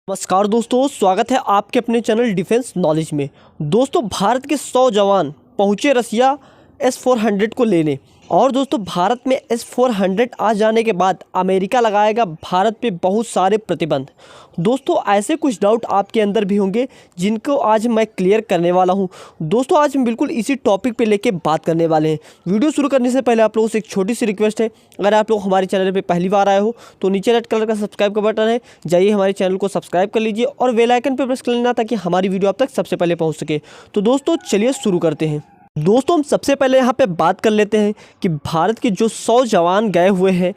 नमस्कार दोस्तों, स्वागत है आपके अपने चैनल डिफेंस नॉलेज में। दोस्तों, भारत के 100 जवान पहुंचे रसिया S-400 को लेने। और दोस्तों, भारत में S-400 आ जाने के बाद अमेरिका लगाएगा भारत पे बहुत सारे प्रतिबंध। दोस्तों, ऐसे कुछ डाउट आपके अंदर भी होंगे जिनको आज मैं क्लियर करने वाला हूं। दोस्तों, आज हम बिल्कुल इसी टॉपिक पे लेके बात करने वाले हैं। वीडियो शुरू करने से पहले आप लोगों से एक छोटी सी रिक्वेस्ट है, अगर आप लोग हमारे चैनल पे पहली बार आए हो तो नीचे रेड कलर का सब्सक्राइब का बटन है, जाइए हमारे चैनल को सब्सक्राइब कर लीजिए और बेल आइकन पर प्रेस कर लेना ताकि हमारी वीडियो आप तक सबसे पहले पहुँच सके। तो दोस्तों, चलिए शुरू करते हैं। दोस्तों, हम सबसे पहले यहाँ पे बात कर लेते हैं कि भारत के जो 100 जवान गए हुए हैं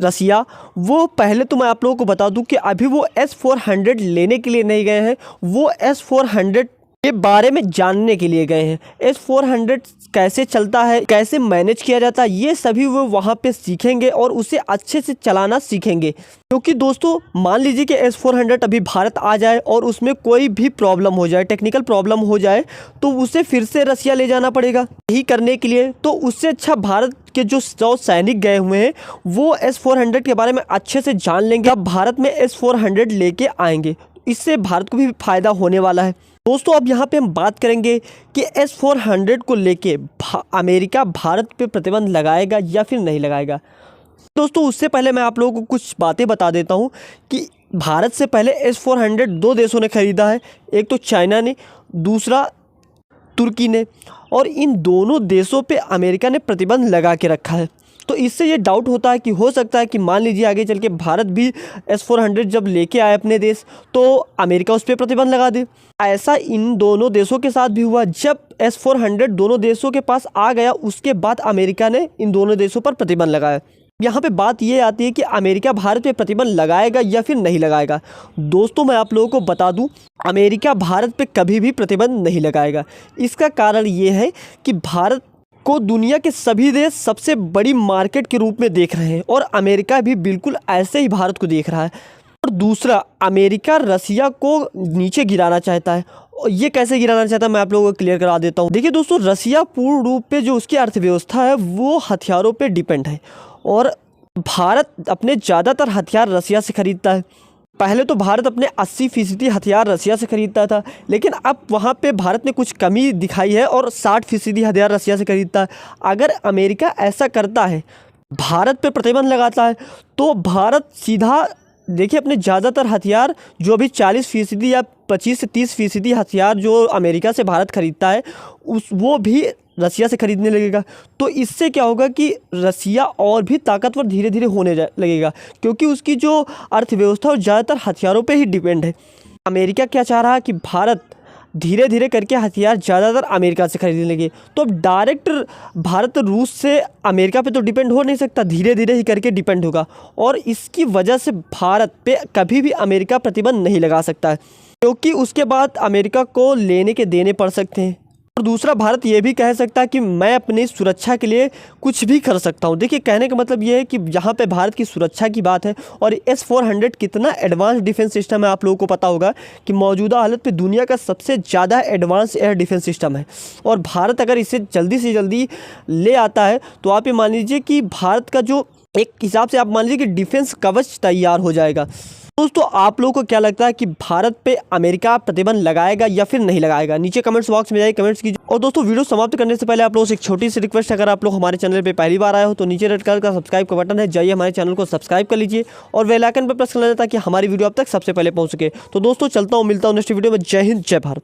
रसिया, वो पहले तो मैं आप लोगों को बता दूं कि अभी वो S-400 लेने के लिए नहीं गए हैं, वो S-400 के बारे में जानने के लिए गए हैं। S-400 कैसे चलता है, कैसे मैनेज किया जाता है, ये सभी वो वहाँ पे सीखेंगे और उसे अच्छे से चलाना सीखेंगे। क्योंकि दोस्तों, मान लीजिए कि S-400 अभी भारत आ जाए और उसमें कोई भी प्रॉब्लम हो जाए, टेक्निकल प्रॉब्लम हो जाए, तो उसे फिर से रसिया ले जाना पड़ेगा यही करने के लिए। तो उससे अच्छा भारत के जो 100 सैनिक गए हुए हैं वो S-400 के बारे में अच्छे से जान लेंगे, अब भारत में S-400 लेके आएंगे। इससे भारत को भी फायदा होने वाला है। दोस्तों, अब यहाँ पे हम बात करेंगे कि S-400 को लेके अमेरिका भारत पे प्रतिबंध लगाएगा या फिर नहीं लगाएगा। दोस्तों, उससे पहले मैं आप लोगों को कुछ बातें बता देता हूँ कि भारत से पहले S-400 दो देशों ने खरीदा है, एक तो चाइना ने, दूसरा तुर्की ने, और इन दोनों देशों पे अमेरिका ने प्रतिबंध लगा के रखा है। तो इससे ये डाउट होता है कि हो सकता है कि मान लीजिए आगे चल के भारत भी S-400 जब लेके आए अपने देश तो अमेरिका उस पर प्रतिबंध लगा दे। ऐसा इन दोनों देशों के साथ भी हुआ। जब S-400 दोनों देशों के पास आ गया, उसके बाद अमेरिका ने इन दोनों देशों पर प्रतिबंध लगाया। यहाँ पे बात ये आती है कि अमेरिका भारत पे प्रतिबंध लगाएगा या फिर नहीं लगाएगा। दोस्तों, मैं आप लोगों को बता दूं, अमेरिका भारत पे कभी भी प्रतिबंध नहीं लगाएगा। इसका कारण ये है कि भारत को दुनिया के सभी देश सबसे बड़ी मार्केट के रूप में देख रहे हैं और अमेरिका भी बिल्कुल ऐसे ही भारत को देख रहा है। और दूसरा, अमेरिका रसिया को नीचे गिराना चाहता है। और ये कैसे गिराना चाहता है मैं आप लोगों को क्लियर करा देता हूँ। देखिए दोस्तों, रसिया पूर्ण रूप पे जो उसकी अर्थव्यवस्था है वो हथियारों पे डिपेंड है और भारत अपने ज़्यादातर हथियार रसिया से खरीदता है। पहले तो भारत अपने 80% हथियार रसिया से खरीदता था, लेकिन अब वहाँ पे भारत ने कुछ कमी दिखाई है और 60% हथियार रसिया से खरीदता है। अगर अमेरिका ऐसा करता है, भारत पे प्रतिबंध लगाता है, तो भारत सीधा देखिए अपने ज़्यादातर हथियार जो अभी 40% या 25 से 30% हथियार जो अमेरिका से भारत खरीदता है वो भी रसिया से खरीदने लगेगा। तो इससे क्या होगा कि रसिया और भी ताकतवर धीरे धीरे होने लगेगा, क्योंकि उसकी जो अर्थव्यवस्था और ज़्यादातर हथियारों पे ही डिपेंड है। अमेरिका क्या चाह रहा है कि भारत धीरे धीरे करके हथियार ज़्यादातर अमेरिका से खरीदने लगे। तो अब डायरेक्ट भारत रूस से अमेरिका पे तो डिपेंड हो नहीं सकता, धीरे धीरे ही करके डिपेंड होगा। और इसकी वजह से भारत पे कभी भी अमेरिका प्रतिबंध नहीं लगा सकता है, क्योंकि उसके बाद अमेरिका को लेने के देने पड़ सकते हैं। और दूसरा, भारत ये भी कह सकता है कि मैं अपनी सुरक्षा के लिए कुछ भी कर सकता हूँ। देखिए, कहने का मतलब ये है कि यहाँ पे भारत की सुरक्षा की बात है। और S-400 कितना एडवांस डिफेंस सिस्टम है आप लोगों को पता होगा कि मौजूदा हालत पे दुनिया का सबसे ज़्यादा एडवांस एयर डिफेंस सिस्टम है। और भारत अगर इसे जल्दी से जल्दी ले आता है तो आप ये मान लीजिए कि भारत का जो एक हिसाब से आप मान लीजिए कि डिफेंस कवच तैयार हो जाएगा। दोस्तों, आप लोगों को क्या लगता है कि भारत पे अमेरिका प्रतिबंध लगाएगा या फिर नहीं लगाएगा? नीचे कमेंट्स बॉक्स में जाइए, कमेंट्स कीजिए। और दोस्तों, वीडियो समाप्त करने से पहले आप लोगों से एक छोटी सी रिक्वेस्ट है, अगर आप लोग हमारे चैनल पे पहली बार आए हो तो नीचे रेड कलर का सब्सक्राइब का बटन है, जाइए हमारे चैनल को सब्सक्राइब कर लीजिए और बेल आइकन पर प्रेस कर लेना ताकि हमारी वीडियो आप तक सबसे पहले पहुँच सके। तो दोस्तों, चलता हूँ, मिलता हूँ नेक्स्ट वीडियो में। जय हिंद, जय भारत।